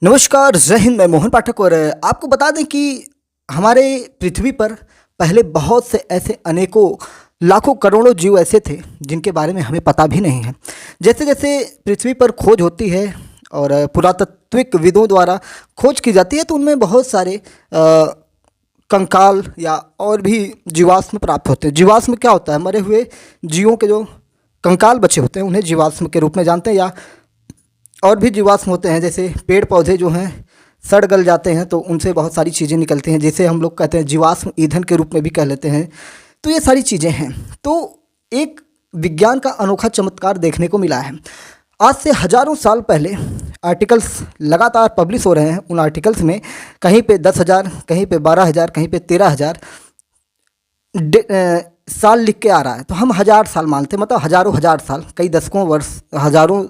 नमस्कार, जय हिंद। मैं मोहन पाठक और आपको बता दें कि हमारे पृथ्वी पर पहले बहुत से ऐसे अनेकों लाखों करोड़ों जीव ऐसे थे जिनके बारे में हमें पता भी नहीं है। जैसे जैसे पृथ्वी पर खोज होती है और पुरातात्विक विदों द्वारा खोज की जाती है तो उनमें बहुत सारे कंकाल या और भी जीवाश्म प्राप्त होते हैं। जीवाश्म क्या होता है? मरे हुए जीवों के जो कंकाल बचे होते हैं उन्हें जीवाश्म के रूप में जानते हैं। या और भी जीवाश्म होते हैं, जैसे पेड़ पौधे जो हैं सड़ गल जाते हैं तो उनसे बहुत सारी चीज़ें निकलती हैं, जिसे हम लोग कहते हैं जीवाश्म ईंधन के रूप में भी कह लेते हैं। तो ये सारी चीज़ें हैं। तो एक विज्ञान का अनोखा चमत्कार देखने को मिला है। आज से हजारों साल पहले आर्टिकल्स लगातार पब्लिश हो रहे हैं। उन आर्टिकल्स में कहीं पे 10,000, कहीं पे 12,000, कहीं पे 13,000 साल लिख के आ रहा है। तो हम हज़ार साल मानते हैं, मतलब हजारों हजार साल, कई दशकों वर्ष, हजारों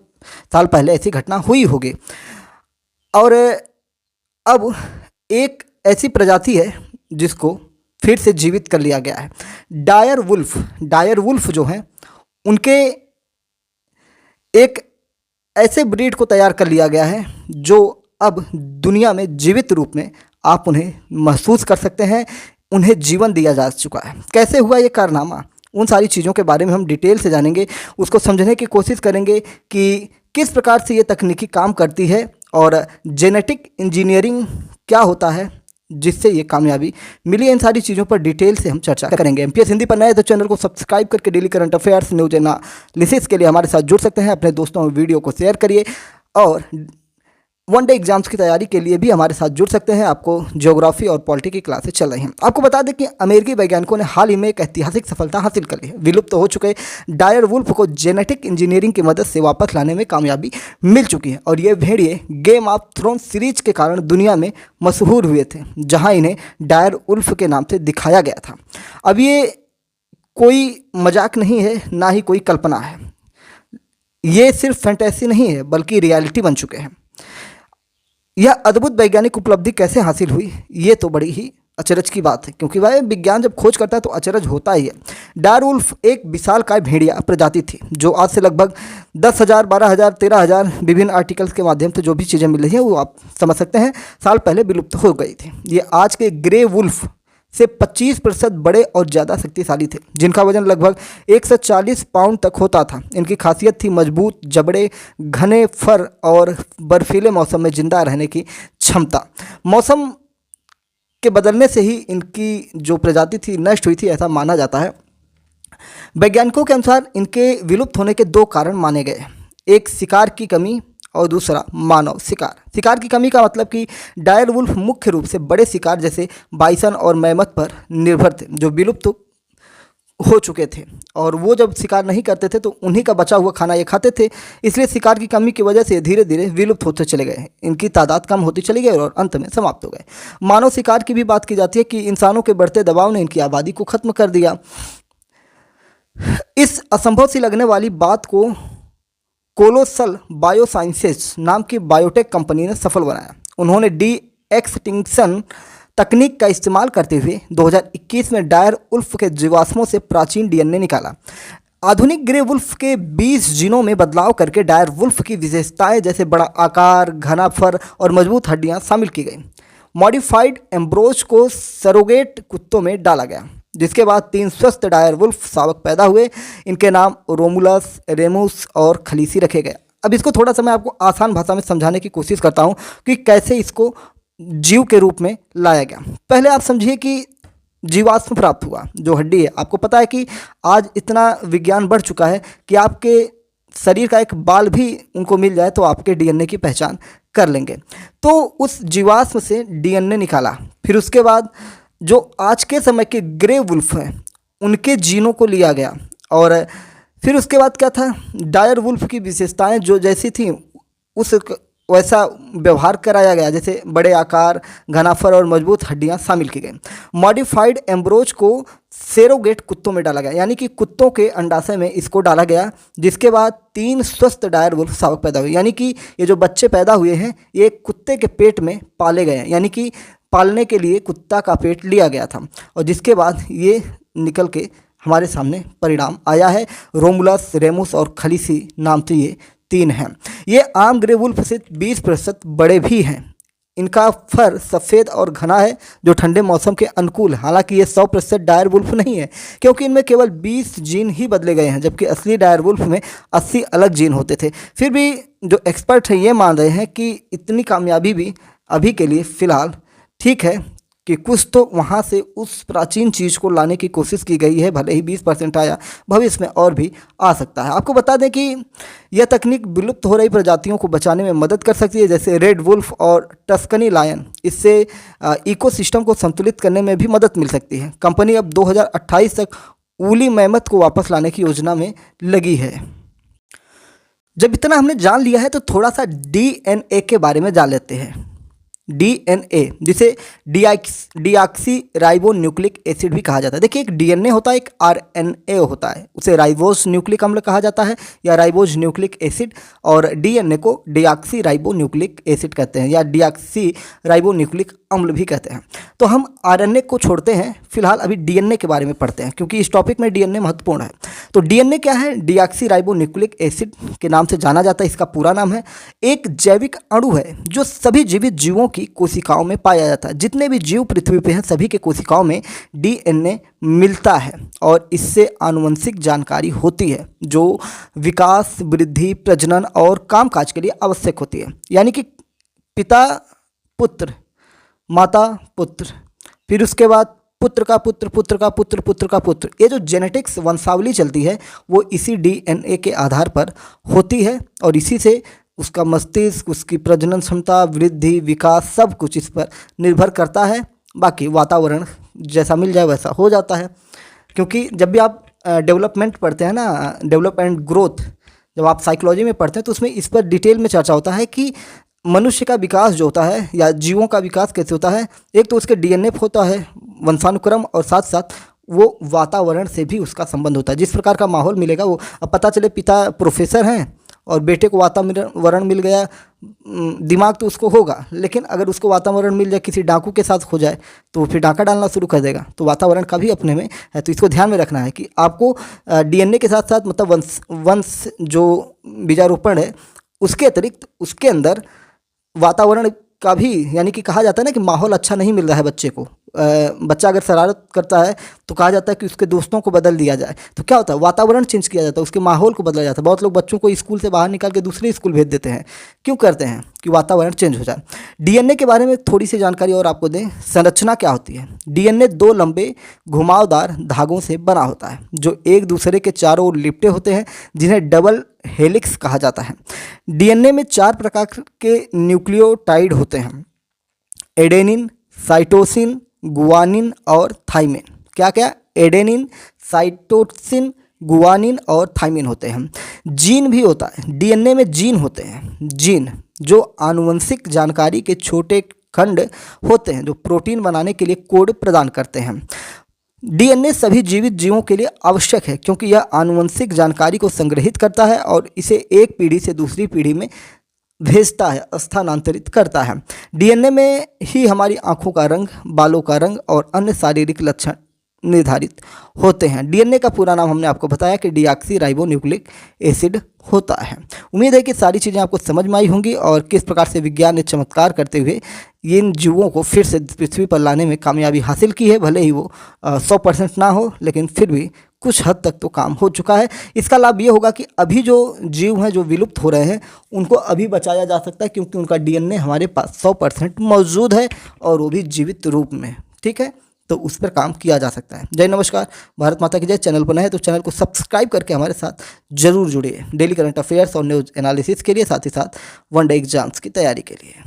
साल पहले ऐसी घटना हुई होगी। और अब एक ऐसी प्रजाति है जिसको फिर से जीवित कर लिया गया है। डायर वुल्फ जो हैं उनके एक ऐसे ब्रीड को तैयार कर लिया गया है जो अब दुनिया में जीवित रूप में आप उन्हें महसूस कर सकते हैं। उन्हें जीवन दिया जा चुका है। कैसे हुआ ये कारनामा, उन सारी चीज़ों के बारे में हम डिटेल से जानेंगे, उसको समझने की कोशिश करेंगे कि किस प्रकार से ये तकनीकी काम करती है और जेनेटिक इंजीनियरिंग क्या होता है जिससे ये कामयाबी मिली। इन सारी चीज़ों पर डिटेल से हम चर्चा करेंगे। एमपीएस हिंदी पर नए तो चैनल को सब्सक्राइब करके daily current affairs, news analysis के लिए हमारे साथ जुड़ सकते हैं। अपने दोस्तों में वीडियो को शेयर करिए और वन डे एग्जाम्स की तैयारी के लिए भी हमारे साथ जुड़ सकते हैं। आपको ज्योग्राफी और पॉलिटी की क्लासेस चल रही हैं। आपको बता दें कि अमेरिकी वैज्ञानिकों ने हाल ही में एक ऐतिहासिक सफलता हासिल कर ली है। विलुप्त हो चुके डायर वुल्फ को जेनेटिक इंजीनियरिंग की मदद से वापस लाने में कामयाबी मिल चुकी है। और ये भेड़िए गेम ऑफ थ्रोन्स सीरीज के कारण दुनिया में मशहूर हुए थे, जहाँ इन्हें डायर वुल्फ के नाम से दिखाया गया था। अब ये कोई मजाक नहीं है, ना ही कोई कल्पना है। ये सिर्फ फैंटेसी नहीं है बल्कि रियलिटी बन चुके हैं। यह अद्भुत वैज्ञानिक उपलब्धि कैसे हासिल हुई, ये तो बड़ी ही अचरज की बात है, क्योंकि वह विज्ञान जब खोज करता है तो अचरज होता ही है। डायर वुल्फ एक विशालकाय भेड़िया प्रजाति थी जो आज से लगभग 10,000, 12,000, 13,000 विभिन्न आर्टिकल्स के माध्यम से जो भी चीज़ें मिल रही हैं वो आप समझ सकते हैं साल पहले विलुप्त हो गई थी। ये आज के ग्रे वुल्फ से 25% बड़े और ज़्यादा शक्तिशाली थे, जिनका वजन लगभग 140 पाउंड तक होता था। इनकी खासियत थी मजबूत जबड़े, घने फर और बर्फीले मौसम में जिंदा रहने की क्षमता। मौसम के बदलने से ही इनकी जो प्रजाति थी नष्ट हुई थी, ऐसा माना जाता है। वैज्ञानिकों के अनुसार इनके विलुप्त होने के दो कारण माने गए। एक शिकार की कमी और दूसरा मानव शिकार। शिकार की कमी का मतलब कि डायर वुल्फ मुख्य रूप से बड़े शिकार जैसे बाइसन और मैमथ पर निर्भर थे, जो विलुप्त हो चुके थे। और वो जब शिकार नहीं करते थे तो उन्हीं का बचा हुआ खाना ये खाते थे। इसलिए शिकार की कमी की वजह से धीरे धीरे विलुप्त होते चले गए। इनकी तादाद कम होती चली गई और अंत में समाप्त हो गए। मानव शिकार की भी बात की जाती है कि इंसानों के बढ़ते दबाव ने इनकी आबादी को खत्म कर दिया। इस असंभव सी लगने वाली बात को कोलोसल बायोसाइंसेस नाम की बायोटेक कंपनी ने सफल बनाया। उन्होंने डी एक्सटिंक्शन तकनीक का इस्तेमाल करते हुए 2021 में डायर वुल्फ के जीवाश्मों से प्राचीन डीएनए निकाला। आधुनिक ग्रे वुल्फ के 20 जीनों में बदलाव करके डायर वुल्फ की विशेषताएं जैसे बड़ा आकार, घना फर और मजबूत हड्डियां शामिल की गई। मॉडिफाइड एम्ब्रोज को सरोगेट कुत्तों में डाला गया, जिसके बाद 3 स्वस्थ डायर वुल्फ शावक पैदा हुए। इनके नाम रोमुलस, रेमुस और खलीसी रखे गए। अब इसको थोड़ा सा मैं आपको आसान भाषा में समझाने की कोशिश करता हूँ कि कैसे इसको जीव के रूप में लाया गया। पहले आप समझिए कि जीवाश्म प्राप्त हुआ, जो हड्डी है। आपको पता है कि आज इतना विज्ञान बढ़ चुका है कि आपके शरीर का एक बाल भी उनको मिल जाए तो आपके डीएनए की पहचान कर लेंगे। तो उस जीवाश्म से डीएनए निकाला, फिर उसके बाद जो आज के समय के ग्रे वुल्फ हैं उनके जीनों को लिया गया और फिर उसके बाद क्या था, डायर वुल्फ की विशेषताएं जो जैसी थी उस वैसा व्यवहार कराया गया, जैसे बड़े आकार, घना फर और मजबूत हड्डियां शामिल की गई। मॉडिफाइड एम्ब्रोज को सेरोगेट कुत्तों में डाला गया, यानी कि कुत्तों के अंडाशय में इसको डाला गया, जिसके बाद 3 स्वस्थ डायर वुल्फ शावक पैदा हुए। यानी कि ये जो बच्चे पैदा हुए हैं ये कुत्ते के पेट में पाले गए हैं, यानी कि पालने के लिए कुत्ता का पेट लिया गया था और जिसके बाद ये निकल के हमारे सामने परिणाम आया है। रोमुलस, रेमुस और खलीसी नाम से ये 3 हैं। ये आम ग्रे वुल्फ से 20% बड़े भी हैं। इनका फर सफ़ेद और घना है जो ठंडे मौसम के अनुकूल है। हालांकि ये 100% डायर वुल्फ नहीं है क्योंकि इनमें केवल 20 जीन ही बदले गए हैं, जबकि असली डायर वुल्फ में 80 अलग जीन होते थे। फिर भी जो एक्सपर्ट हैं ये मान रहे हैं कि इतनी कामयाबी भी अभी के लिए फ़िलहाल ठीक है कि कुछ तो वहाँ से उस प्राचीन चीज़ को लाने की कोशिश की गई है। भले ही 20% आया, भविष्य में और भी आ सकता है। आपको बता दें कि यह तकनीक विलुप्त हो रही प्रजातियों को बचाने में मदद कर सकती है, जैसे रेड वुल्फ और टस्कनी लायन। इससे इकोसिस्टम को संतुलित करने में भी मदद मिल सकती है। कंपनी अब 2028 तक ऊली मैमथ को वापस लाने की योजना में लगी है। जब इतना हमने जान लिया है तो थोड़ा सा DNA के बारे में जान लेते हैं। DNA जिसे डीऑक्सी राइबो न्यूक्लिक एसिड भी कहा जाता है। देखिए, एक DNA होता है, एक RNA होता है, उसे राइबोज न्यूक्लिक अम्ल कहा जाता है या राइबोज न्यूक्लिक एसिड, और DNA को डीऑक्सी राइबो न्यूक्लिक एसिड कहते हैं या डीऑक्सी राइबो न्यूक्लिक अम्ल भी कहते हैं। तो हम RNA को छोड़ते हैं, फिलहाल अभी DNA के बारे में पढ़ते हैं क्योंकि इस टॉपिक में DNA महत्वपूर्ण है। तो DNA क्या है? डीऑक्सी राइबो न्यूक्लिक एसिड के नाम से जाना जाता है। इसका पूरा नाम है, एक जैविक अणु है जो सभी जीवित जीवों की कोशिकाओं में पाया जाता है। जितने भी जीव पृथ्वी पे हैं सभी के कोशिकाओं में DNA मिलता है और इससे आनुवंशिक जानकारी होती है जो विकास, वृद्धि, प्रजनन और कामकाज के लिए आवश्यक होती है। यानी कि पिता पुत्र, माता पुत्र, फिर उसके बाद पुत्र का पुत्र, पुत्र का पुत्र, पुत्र का पुत्र, ये जो जेनेटिक्स वंशावली चलती है वो इसी DNA के आधार पर होती है और इसी से उसका मस्तिष्क, उसकी प्रजनन क्षमता, वृद्धि, विकास सब कुछ इस पर निर्भर करता है। बाकी वातावरण जैसा मिल जाए वैसा हो जाता है। क्योंकि जब भी आप डेवलपमेंट पढ़ते हैं ना, डेवलप एंड ग्रोथ, जब आप साइकोलॉजी में पढ़ते हैं तो उसमें इस पर डिटेल में चर्चा होता है कि मनुष्य का विकास जो होता है या जीवों का विकास कैसे होता है। एक तो उसके DNA पे होता है वंशानुक्रम, और साथ साथ वो वातावरण से भी उसका संबंध होता है। जिस प्रकार का माहौल मिलेगा वो, अब पता चले पिता प्रोफेसर हैं और बेटे को वातावरण मिल गया, दिमाग तो उसको होगा, लेकिन अगर उसको वातावरण मिल जाए किसी डाकू के साथ हो जाए तो फिर डाका डालना शुरू कर देगा। तो वातावरण का भी अपने में है, तो इसको ध्यान में रखना है कि आपको DNA के साथ साथ मतलब वंश जो बीजारोपण है उसके अतिरिक्त उसके अंदर वातावरण का भी, यानी कि कहा जाता है ना कि माहौल अच्छा नहीं मिल रहा है बच्चे को, बच्चा अगर शरारत करता है तो कहा जाता है कि उसके दोस्तों को बदल दिया जाए। तो क्या होता है, वातावरण चेंज किया जाता है, उसके माहौल को बदला जाता है। बहुत लोग बच्चों को स्कूल से बाहर निकाल के दूसरे स्कूल भेज देते हैं। क्यों करते हैं? कि वातावरण चेंज हो जाए। DNA के बारे में थोड़ी सी जानकारी और आपको दें। संरचना क्या होती है? DNA 2 लंबे घुमावदार धागों से बना होता है जो एक दूसरे के चारों ओर लिपटे होते हैं, जिन्हें डबल हेलिक्स कहा जाता है। DNA में 4 प्रकार के न्यूक्लियोटाइड होते हैं, एडेनिन, साइटोसिन, गुआनिन और थाइमिन। क्या क्या? एडेनिन, साइटोसिन, गुआनिन और थाइमिन होते हैं। जीन भी होता है, DNA में जीन होते हैं। जीन जो आनुवंशिक जानकारी के छोटे खंड होते हैं जो प्रोटीन बनाने के लिए कोड प्रदान करते हैं। DNA सभी जीवित जीवों के लिए आवश्यक है क्योंकि यह आनुवंशिक जानकारी को संग्रहित करता है और इसे एक पीढ़ी से दूसरी पीढ़ी में भेजता है, स्थानांतरित करता है। DNA में ही हमारी आँखों का रंग, बालों का रंग और अन्य शारीरिक लक्षण निर्धारित होते हैं। DNA का पूरा नाम हमने आपको बताया कि डीऑक्सी राइबो न्यूक्लिक एसिड होता है। उम्मीद है कि सारी चीज़ें आपको समझ में आई होंगी और किस प्रकार से विज्ञान ने चमत्कार करते हुए इन जीवों को फिर से पृथ्वी पर लाने में कामयाबी हासिल की है। भले ही वो 100% ना हो, लेकिन फिर भी कुछ हद तक तो काम हो चुका है। इसका लाभ ये होगा कि अभी जो जीव हैं जो विलुप्त हो रहे हैं उनको अभी बचाया जा सकता है क्योंकि उनका DNA हमारे पास 100% मौजूद है और वो भी जीवित रूप में। ठीक है, तो उस पर काम किया जा सकता है। जय नमस्कार, भारत माता की जय। चैनल पर नए हैं तो चैनल को सब्सक्राइब करके हमारे साथ जरूर जुड़िए डेली करंट अफेयर्स और न्यूज़ एनालिसिस के लिए, साथ ही साथ वन डे एग्जाम्स की तैयारी के लिए।